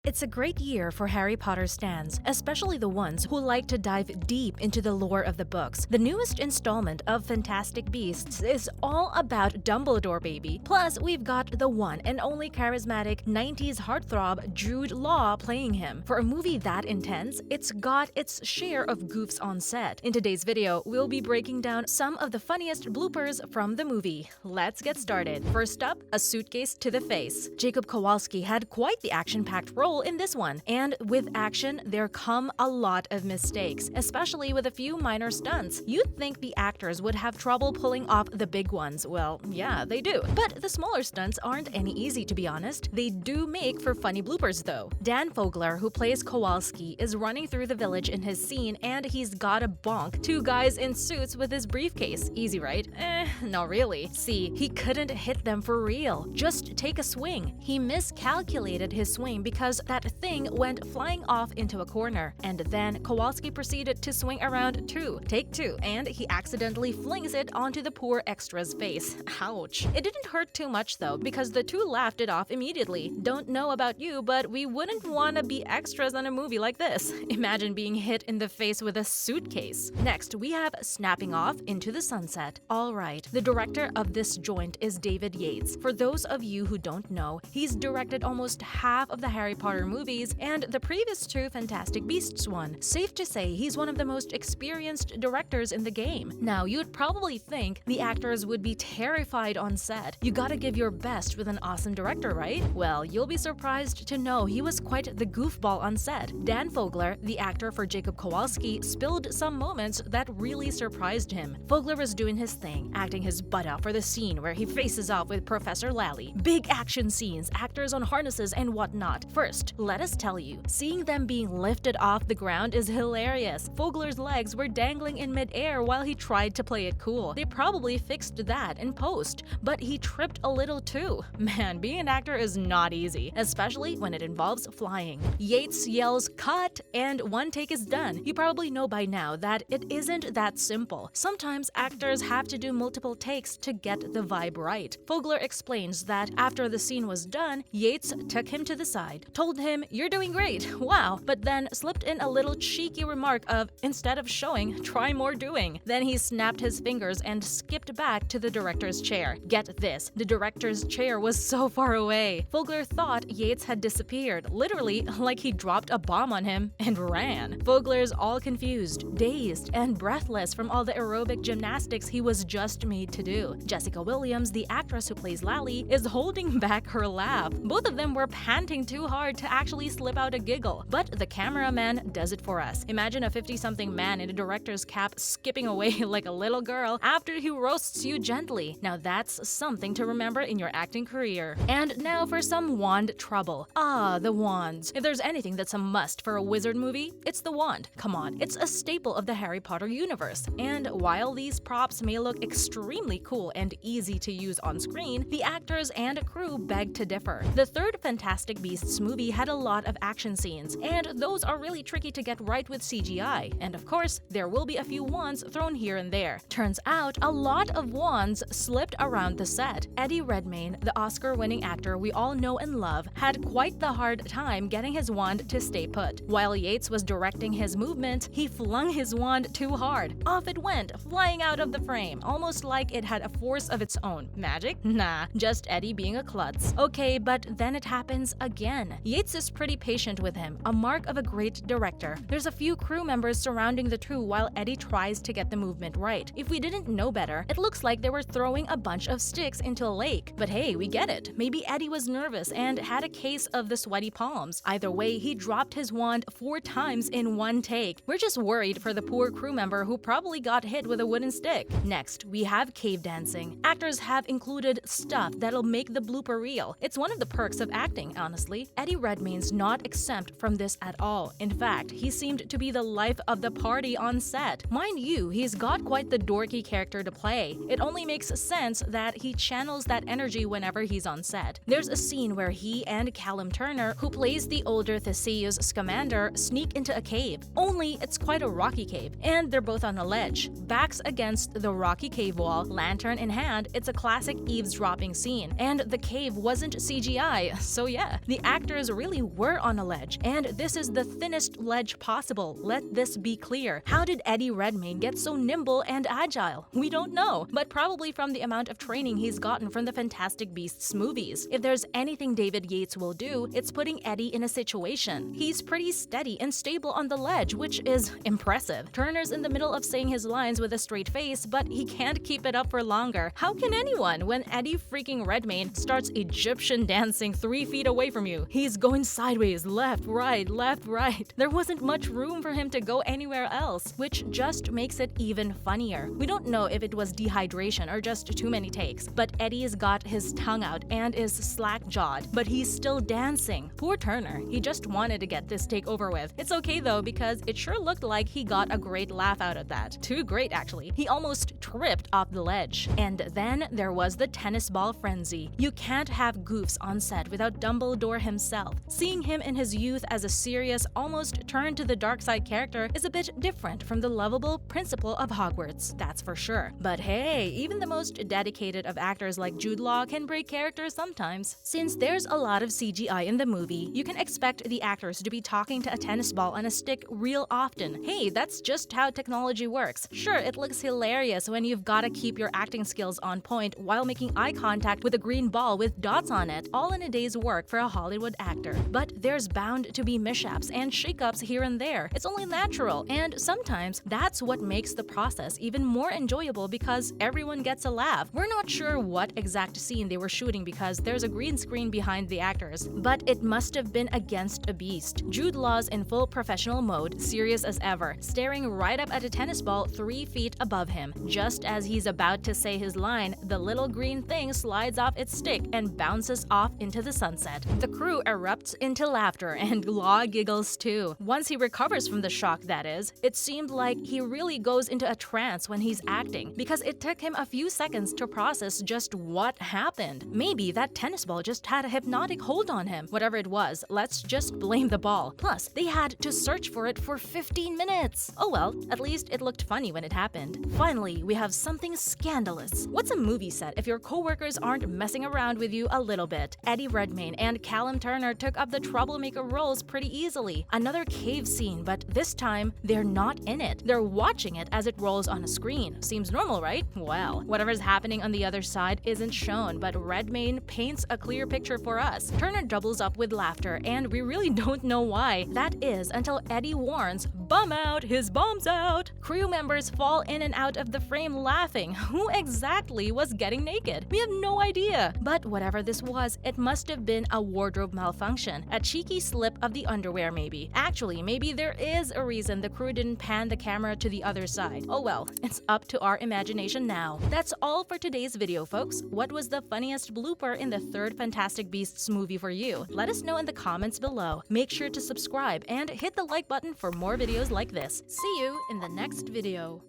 It's a great year for Harry Potter stans, especially the ones who like to dive deep into the lore of the books. The newest installment of Fantastic Beasts is all about Dumbledore, baby. Plus, we've got the one and only charismatic 90s heartthrob Jude Law playing him. For a movie that intense, it's got its share of goofs on set. In today's video, we'll be breaking down some of the funniest bloopers from the movie. Let's get started. First up, a suitcase to the face. Jacob Kowalski had quite the action-packed role in this one, and with action, there come a lot of mistakes, especially with a few minor stunts. You'd think the actors would have trouble pulling off the big ones. Well, yeah, they do. But the smaller stunts aren't any easy, to be honest. They do make for funny bloopers, though. Dan Fogler, who plays Kowalski, is running through the village in his scene, and he's gotta bonk two guys in suits with his briefcase. Easy, right? Not really. See, he couldn't hit them for real. Just take a swing. He miscalculated his swing because that thing went flying off into a corner. And then Kowalski proceeded to swing around too. Take two, and he accidentally flings it onto the poor extra's face. Ouch. It didn't hurt too much though, because the two laughed it off immediately. Don't know about you, but we wouldn't want to be extras on a movie like this. Imagine being hit in the face with a suitcase. Next, we have snapping off into the sunset. Alright, the director of this joint is David Yates. For those of you who don't know, he's directed almost half of the Harry Potter movies and the previous two Fantastic Beasts one. Safe to say he's one of the most experienced directors in the game. Now, you'd probably think the actors would be terrified on set. You gotta give your best with an awesome director, right? Well, you'll be surprised to know he was quite the goofball on set. Dan Fogler, the actor for Jacob Kowalski, spilled some moments that really surprised him. Fogler was doing his thing, acting his butt off for the scene where he faces off with Professor Lally. Big action scenes, actors on harnesses and whatnot. First, let us tell you, seeing them being lifted off the ground is hilarious. Fogler's legs were dangling in midair while he tried to play it cool. They probably fixed that in post, but he tripped a little too. Man, being an actor is not easy, especially when it involves flying. Yates yells cut and one take is done. You probably know by now that it isn't that simple. Sometimes actors have to do multiple takes to get the vibe right. Fogler explains that after the scene was done, Yates took him to the side, told him, "You're doing great, wow," but then slipped in a little cheeky remark of, "Instead of showing, try more doing." Then he snapped his fingers and skipped back to the director's chair. Get this, the director's chair was so far away. Fogler thought Yates had disappeared, literally like he dropped a bomb on him and ran. Fogler's all confused, dazed, and breathless from all the aerobic gymnastics he was just made to do. Jessica Williams, the actress who plays Lally, is holding back her laugh. Both of them were panting too hard to actually slip out a giggle, but the cameraman does it for us. Imagine a 50-something man in a director's cap skipping away like a little girl after he roasts you gently. Now that's something to remember in your acting career. And now for some wand trouble. Ah, the wands. If there's anything that's a must for a wizard movie, it's the wand. Come on, it's a staple of the Harry Potter universe. And while these props may look extremely cool and easy to use on screen, the actors and crew beg to differ. The third Fantastic Beasts movie had a lot of action scenes, and those are really tricky to get right with CGI. And of course, there will be a few wands thrown here and there. Turns out, a lot of wands slipped around the set. Eddie Redmayne, the Oscar-winning actor we all know and love, had quite the hard time getting his wand to stay put. While Yates was directing his movement, he flung his wand too hard. Off it went, flying out of the frame, almost like it had a force of its own. Magic? Nah, just Eddie being a klutz. Okay, but then it happens again. Yates is pretty patient with him, a mark of a great director. There's a few crew members surrounding the two while Eddie tries to get the movement right. If we didn't know better, it looks like they were throwing a bunch of sticks into a lake. But hey, we get it. Maybe Eddie was nervous and had a case of the sweaty palms. Either way, he dropped his wand 4 times in one take. We're just worried for the poor crew member who probably got hit with a wooden stick. Next, we have cave dancing. Actors have included stuff that'll make the blooper real. It's one of the perks of acting, honestly. Eddie Redmayne's not exempt from this at all. In fact, he seemed to be the life of the party on set. Mind you, he's got quite the dorky character to play. It only makes sense that he channels that energy whenever he's on set. There's a scene where he and Callum Turner, who plays the older Theseus Scamander, sneak into a cave. Only it's quite a rocky cave, and they're both on a ledge. Backs against the rocky cave wall, lantern in hand, it's a classic eavesdropping scene. And the cave wasn't CGI, so yeah. The actors really were on a ledge, and this is the thinnest ledge possible. Let this be clear. How did Eddie Redmayne get so nimble and agile? We don't know, but probably from the amount of training he's gotten from the Fantastic Beasts movies. If there's anything David Yates will do, it's putting Eddie in a situation. He's pretty steady and stable on the ledge, which is impressive. Turner's in the middle of saying his lines with a straight face, but he can't keep it up for longer. How can anyone when Eddie freaking Redmayne starts Egyptian dancing 3 feet away from you? He's going sideways, left, right, left, right. There wasn't much room for him to go anywhere else, which just makes it even funnier. We don't know if it was dehydration or just too many takes, but Eddie's got his tongue out and is slack-jawed, but he's still dancing. Poor Turner, he just wanted to get this take over with. It's okay though, because it sure looked like he got a great laugh out of that. Too great actually. He almost tripped off the ledge. And then there was the tennis ball frenzy. You can't have goofs on set without Dumbledore himself. Seeing him in his youth as a serious, almost turned to the dark side character is a bit different from the lovable principal of Hogwarts, that's for sure. But hey, even the most dedicated of actors like Jude Law can break character sometimes. Since there's a lot of CGI in the movie, you can expect the actors to be talking to a tennis ball on a stick real often. Hey, that's just how technology works. Sure, it looks hilarious when you've gotta keep your acting skills on point while making eye contact with a green ball with dots on it, all in a day's work for a Hollywood actor. But there's bound to be mishaps and shakeups here and there. It's only natural, and sometimes that's what makes the process even more enjoyable because everyone gets a laugh. We're not sure what exact scene they were shooting because there's a green screen behind the actors, but it must have been against a beast. Jude Law's in full professional mode, serious as ever, staring right up at a tennis ball 3 feet above him. Just as he's about to say his line, the little green thing slides off its stick and bounces off into the sunset. The crew erupts into laughter, and Law giggles too. Once he recovers from the shock, that is, it seemed like he really goes into a trance when he's acting, because it took him a few seconds to process just what happened. Maybe that tennis ball just had a hypnotic hold on him. Whatever it was, let's just blame the ball. Plus, they had to search for it for 15 minutes. Oh well, at least it looked funny when it happened. Finally, we have something scandalous. What's a movie set if your coworkers aren't messing around with you a little bit? Eddie Redmayne and Callum Turner took up the troublemaker roles pretty easily. Another cave scene, but this time, they're not in it. They're watching it as it rolls on a screen. Seems normal, right? Well, whatever's happening on the other side isn't shown, but Redmayne paints a clear picture for us. Turner doubles up with laughter, and we really don't know why. That is until Eddie warns, "Bum out, his bomb's out." Crew members fall in and out of the frame laughing. Who exactly was getting naked? We have no idea. But whatever this was, it must have been a wardrobe malfunction. A cheeky slip of the underwear maybe. Actually, maybe there is a reason the crew didn't pan the camera to the other side. Oh well, it's up to our imagination now. That's all for today's video, folks. What was the funniest blooper in the third Fantastic Beasts movie for you? Let us know in the comments below. Make sure to subscribe and hit the like button for more videos like this. See you in the next video.